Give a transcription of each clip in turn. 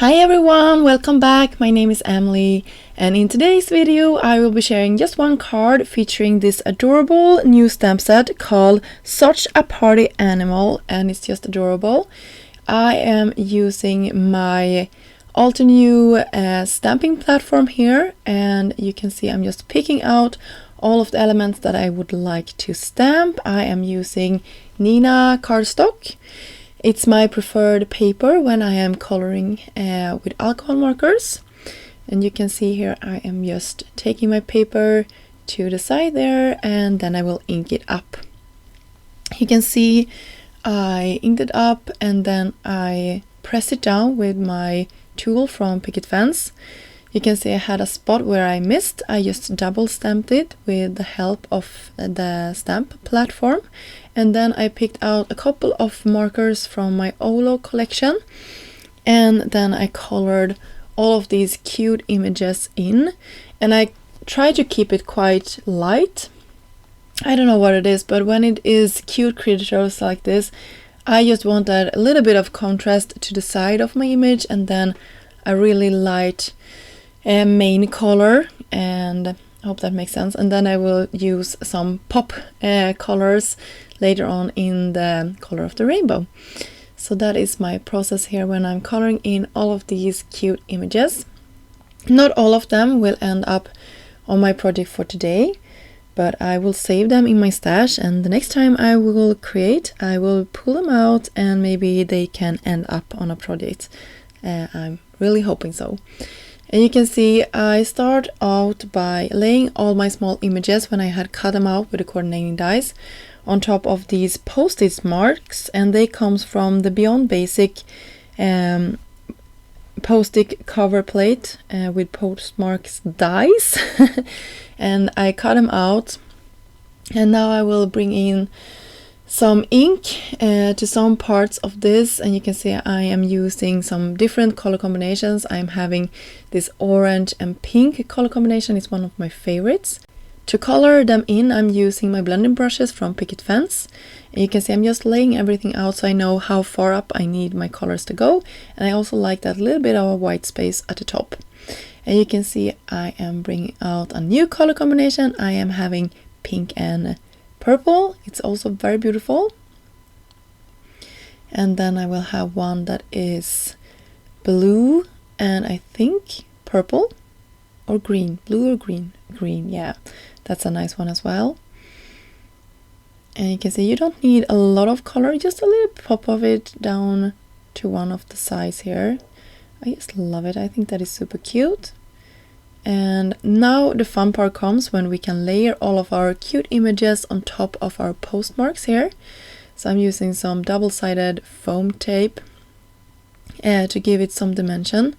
Hi everyone, welcome back. My name is Emelie, and in today's video I will be sharing just one card featuring this adorable new stamp set called Such a Party Animal, and it's just adorable. I am using my alter new stamping platform here, and you can see I'm just picking out all of the elements that I would like to stamp. I am using Nina cardstock. It's my preferred paper when I am coloring with alcohol markers. And you can see here I am just taking my paper to the side there, and then I will ink it up. You can see I inked it up and then I press it down with my tool from Picket. You can see I had a spot where I missed. I just double stamped it with the help of the stamp platform. And then I picked out a couple of markers from my Olo collection. And then I colored all of these cute images in. And I try to keep it quite light. I don't know what it is, but when it is cute creatures like this, I just want that a little bit of contrast to the side of my image, and then a really light main color, and I hope that makes sense. And then I will use some pop colors later on in the color of the rainbow. So that is my process here when I'm coloring in all of these cute images. Not all of them will end up on my project for today, but I will save them in my stash, and the next time I will create, I will pull them out and maybe they can end up on a project. I'm really hoping so. And you can see I start out by laying all my small images when I had cut them out with the coordinating dies on top of these post-it marks, and they comes from the Beyond Basic post-it cover plate with postmarks dies. And I cut them out, and now I will bring in some ink to some parts of this, and you can see I am using some different color combinations. I'm having this orange and pink color combination. It's one of my favorites. To color them in, I'm using my blending brushes from Picket. And you can see I'm just laying everything out so I know how far up I need my colors to go. And I also like that little bit of a white space at the top. And you can see I am bringing out a new color combination. I am having pink and purple. It's also very beautiful. And then I will have one that is blue and I think purple or green. Blue or green? Green, yeah. That's a nice one as well. And you can see you don't need a lot of color, just a little pop of it down to one of the sides here. I just love it. I think that is super cute. And now the fun part comes when we can layer all of our cute images on top of our postmarks here. So I'm using some double-sided foam tape to give it some dimension.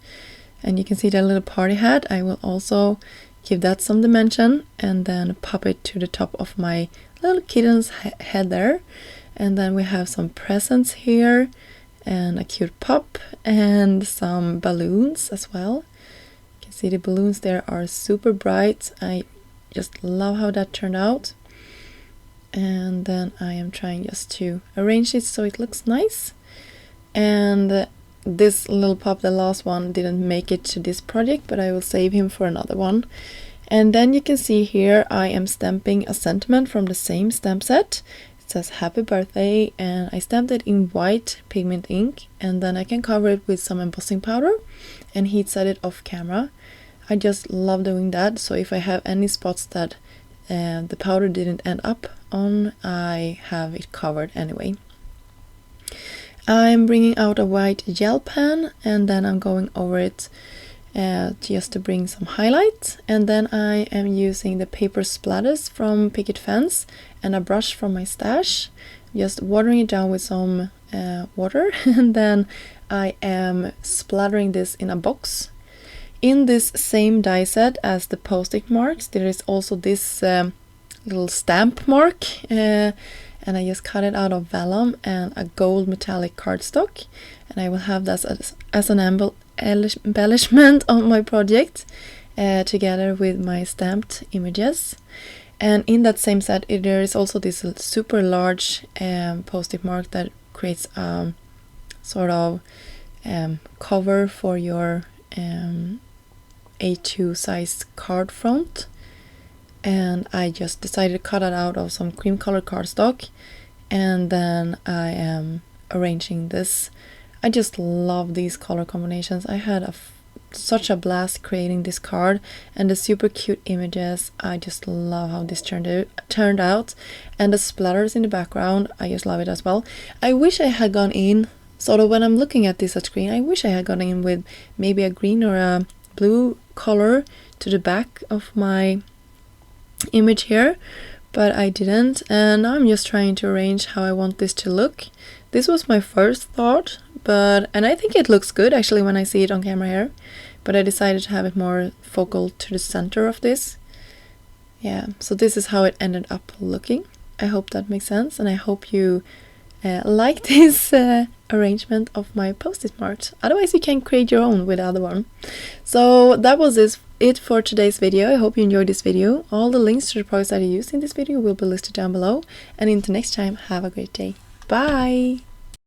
And you can see that little party hat. I will also give that some dimension and then pop it to the top of my little kitten's head there. And then we have some presents here and a cute pop and some balloons as well. See, the balloons there are super bright. I just love how that turned out. And then I am trying just to arrange it so it looks nice. And this little pup, the last one, didn't make it to this project, but I will save him for another one. And then you can see here I am stamping a sentiment from the same stamp set. It says happy birthday, and I stamped it in white pigment ink, and then I can cover it with some embossing powder and heat set it off camera. I just love doing that, so if I have any spots that the powder didn't end up on, I have it covered anyway. I'm bringing out a white gel pen, and then I'm going over it just to bring some highlights. And then I am using the paper splatters from Picket and a brush from my stash, just watering it down with some water. And then I am splattering this in a box. In this same die set as the post-it marks, there is also this little stamp mark, and I just cut it out of vellum and a gold metallic cardstock, and I will have that as an embellishment on my project together with my stamped images. And in that same set there is also this super large post-it mark that creates sort of cover for your A2 size card front, and I just decided to cut it out of some cream colored cardstock, and then I am arranging this. I just love these color combinations. I had such a blast creating this card, and the super cute images. I just love how this turned out, and the splatters in the background, I just love it as well. I wish I had gone in, sort of when I'm looking at this at screen, I wish I had gone in with maybe a green or a blue color to the back of my image here, but I didn't, and now I'm just trying to arrange how I want this to look. This was my first thought, and I think it looks good actually when I see it on camera here, but I decided to have it more focal to the center of this. Yeah, so this is how it ended up looking. I hope that makes sense, and I hope you like this arrangement of my post-it marks. Otherwise you can create your own with the other one. So that was it for today's video. I hope you enjoyed this video. All the links to the products that I used in this video will be listed down below, and until next time, have a great day. Bye!